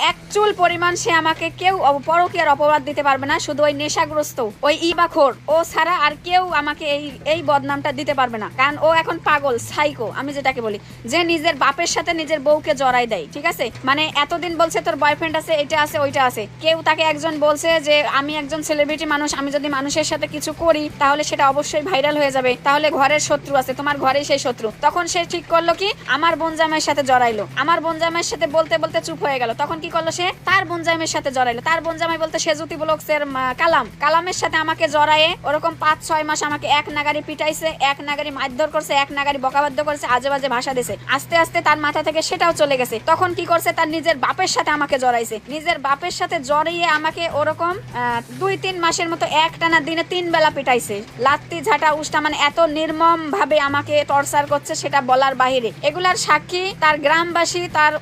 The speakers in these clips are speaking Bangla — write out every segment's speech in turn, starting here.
এক চুল পরিমাণ সে আমাকে কেউ পরকীয়ার অপবাদ দিতে পারবে না। শুধু ওই নেশাগ্রস্ত ওই ইবাখোর ও ছাড়া আর কেউ আমাকে এই বদনামটা দিতে পারবে না, কারণ ও এখন পাগল সাইকো, আমি যেটাকে বলি, যে নিজের বাপের সাথে নিজের বউকে জড়াই দেয়। ঠিক আছে, মানে এতদিন বলছে তোর বয়ফ্রেন্ড আছে, এটা আছে ওইটা আছে, কেউ তাকে একজন বলছে যে আমি একজন সেলিব্রিটি মানুষ, আমি যদি মানুষের সাথে কিছু করি তাহলে সেটা অবশ্যই ভাইরাল হয়ে যাবে, তাহলে ঘরের শত্রু আছে, তোমার ঘরেই সেই শত্রু। তখন সে ঠিক করলো কি আমার বোনজামের সাথে জড়াইলো, আমার বোনজামের সাথে বলতে বলতে চুপ হয়ে গেল। তখন কি করলো সে তার বোনজামের সাথে জড়াইলো, তার বোনজামাই বলতে সে জ্যোতি ব্লগসের কালামের সাথে আমাকে জড়ায়ে ওরকম 5-6 মাস আমাকে এক নাগারি পিটাইছে, এক নাগারি মারধর করছে, এক নাগারি বকাবাদ্য করছে, আজে বাজে ভাষা দিছে। আস্তে আস্তে তার মাথা থেকে সেটাও চলে গেছে। তখন কি করছে, তার নিজের বাপের সাথে আমাকে জড়াইছে, নিজের বাপের সাথে জড়িয়ে আমাকে ওরকম 2-3 মাসের মতো একটানা দিনে 3 বেলা পিটাইছে, লাত্তি ঝাঁটা উষ্টা, মানে এত নির্মম ভাবে আমাকে টর্চার করছে সেটা বলার বাহিরে। এগুলার সাক্ষী তার গ্রামবাসী, তার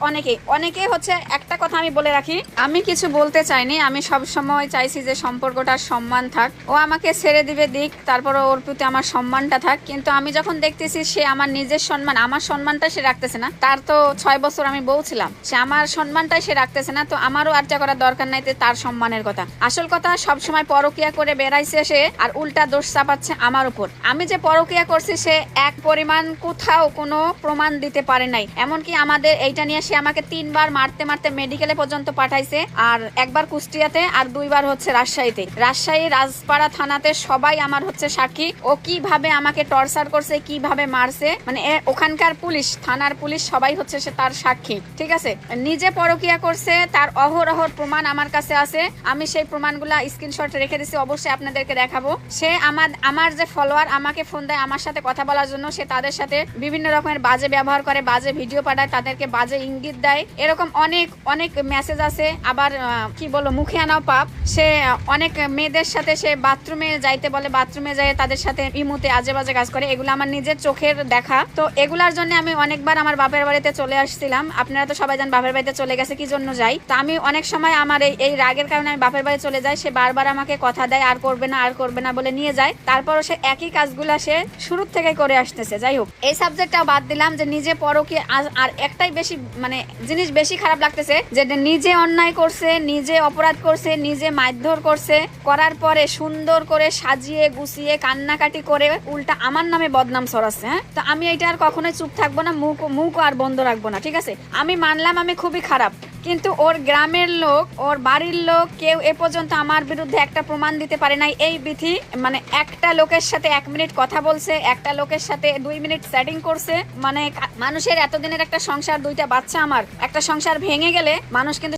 অনেকে হচ্ছে। একটা কথা আমি বলে রাখি, আমি কিছু বলতে চাইনি, আমি সব সময় চাইছি যে সম্পর্কটার সম্মান থাক, ও আমাকে ছেড়ে দিবে দিক, তারপর ওর প্রতি আমার সম্মানটা থাক। কিন্তু আমি যখন দেখতেছি সে আমার নিজের সম্মান, আমার সম্মানটা সে রাখতেছে না, তার তো 6 বছর আমি বউ ছিলাম, সে আমার সম্মানটাই সে রাখতেছে না, তো আমারও আর্চা করার দরকার নাই তার সম্মানের কথা। আসল কথা সব সময় পরকিয়া করে বেড়াইছে সে, আর উল্টা দোষ চাপাচ্ছে আমার উপর। আমি যে পরকিয়া করছি সে এক পরিমাণ কোথাও কোনো প্রমাণ দিতে পারে নাই। এমনকি আমাদের এইটা নিয়ে সে আমাকে 3 বার মারতে মারতে মেডিকেলে পর্যন্ত পাঠাইছে, আর একবার কুষ্টিয়াতে আর 2 বার হচ্ছে রাজশাহীতে। রাজশাহী রাজপাড়া থানাতে সবাই আমার হচ্ছে সাক্ষী, ও কিভাবে আমাকে টর্চার করছে, কিভাবে মারছে, মানে ওখানকার পুলিশ, থানার পুলিশ সবাই হচ্ছে সে তার সাক্ষী। ঠিক আছে, নিজে পরকিয়া করছে তার অহরহর প্রমাণ আমার কাছে আছে, আমি সেই প্রমাণগুলা স্ক্রিনশট রেখে দিছি, অবশ্যই আপনাদেরকে দেখাবো। সে আমার যে ফলোয়ার আমাকে ফোন দেয় আমার সাথে কথা বলার জন্য, সে তাদের সাথে বিভিন্ন রকমের বাজে ব্যবহার করে, বাজে ভিডিও পাঠায়, তাদেরকে বাজে ইঙ্গিত দেয়, এরকম অনেক মেসেজ আছে। আবার কি বলবো, মুখে আনাও পাপ। সে অনেক মেয়েদের সাথে সে বাথরুমে যাইতে বলে, বাথরুমে যায় তাদের সাথে ইমুতে আজে বাজে কাজ করে, এগুলো আমার নিজের চোখের দেখা। তো এগুলার জন্য আমি অনেকবার আমার বাপের বাড়িতে চলে আসছিলাম। আপনারা তো সবাই জানেন বাপের বাড়িতে চলে গেছে কি জন্য যাই, তো আমি অনেক সময় আমার এই রাগের কারণে আমি বাপের বাড়ি চলে যাই। সে বারবার আমাকে কথা দেয় আর করবে না বলে নিয়ে যায়, তারপরও সে একই কাজগুলা সে শুরু থেকে করে আসতেছে। যাই হোক, এই সাবজেক্টটাও বাদ দিলাম, যে নিজে পরকীয়া। আর একটাই বেশি মানে জিনিস বেশি খারাপ লাগতেছে, যে নিজে অন্যায় করছে, নিজে অপরাধ করছে, নিজে মারধর করছে, করার পরে সুন্দর করে সাজিয়ে গুছিয়ে কান্নাকাটি করে উল্টা আমার নামে বদনাম ছড়াচ্ছে। হ্যাঁ, তো আমি এটা আর কখনোই চুপ থাকবো না, মুখ আর বন্ধ রাখবো না। ঠিক আছে, আমি মানলাম আমি খুবই খারাপ, কিন্তু ওর গ্রামের লোক, ওর বাড়ির লোক কেউ এ পর্যন্ত আমার বিরুদ্ধে একটা প্রমাণ দিতে পারে নাই। এই বিধি মানে একটা লোকের সাথে 1 মিনিট কথা বলছে, একটা লোকের সাথে 2 মিনিট চ্যাটিং করছে, মানে মানুষের এতদিনের একটা সংসার, 2টা বাচ্চা, আমার একটা সংসার ভেঙে গেলে মানুষ কিন্তু